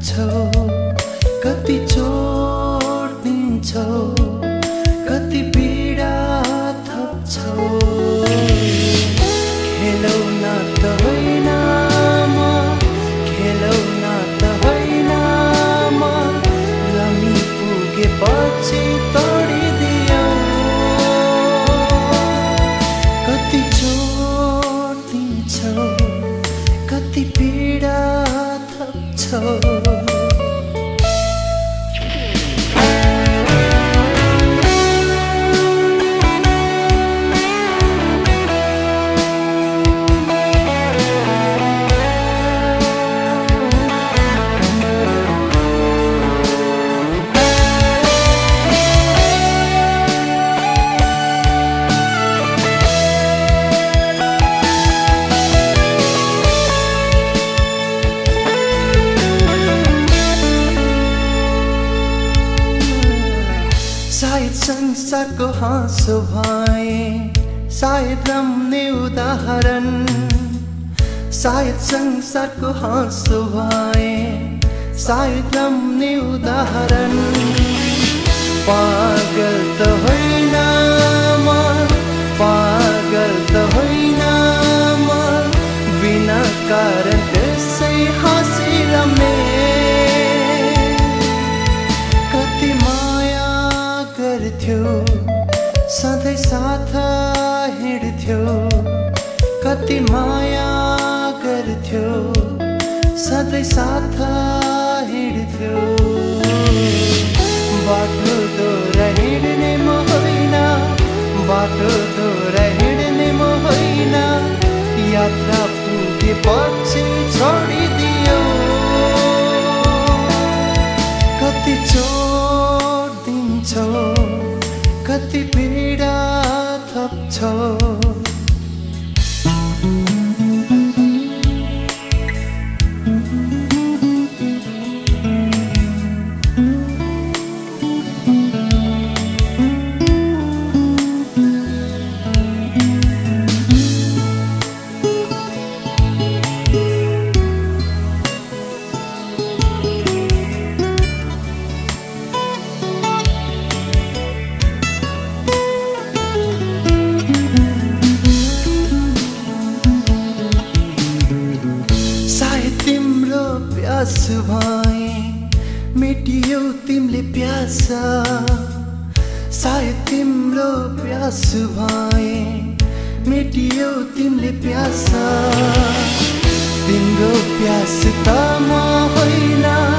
थप्छौ कति चोट दिन्छौ कति पीडा थप्छौ खेलौ न त होइन म खेलौ न त होइन म लमी पुगेपछि तोडिदियौ कति चोट दिन्छौ कति पीडा थप्छौ शायद संसारको हाँसो भए शायद रम्ने उदाहरण शायद संसारको हाँसो भए शायद रम्ने उदाहरण पागल त होइन म पागल त होइन म बिना कारण त्यसै हाँसी रम्ने कति माया गर्थ्यो सधैँ साथ हिँड्थ्यो कति माया गर्थ्यो सधैँ साथ हिँड्थ्यो बाटो दोहोरा हिँड्ने म होइन बाटो दोहोरा हिँड्ने म होइन यात्रा पुगेपछि छोडिदियो कति चोट दिन्छौ कति पीडा थप्छौ तिम्रो प्यास भए मेटियो तिमीले प्यास सायद तिम्रो प्यास भए मेटियो तिमीले प्यास तिम्रो प्यास त म होइन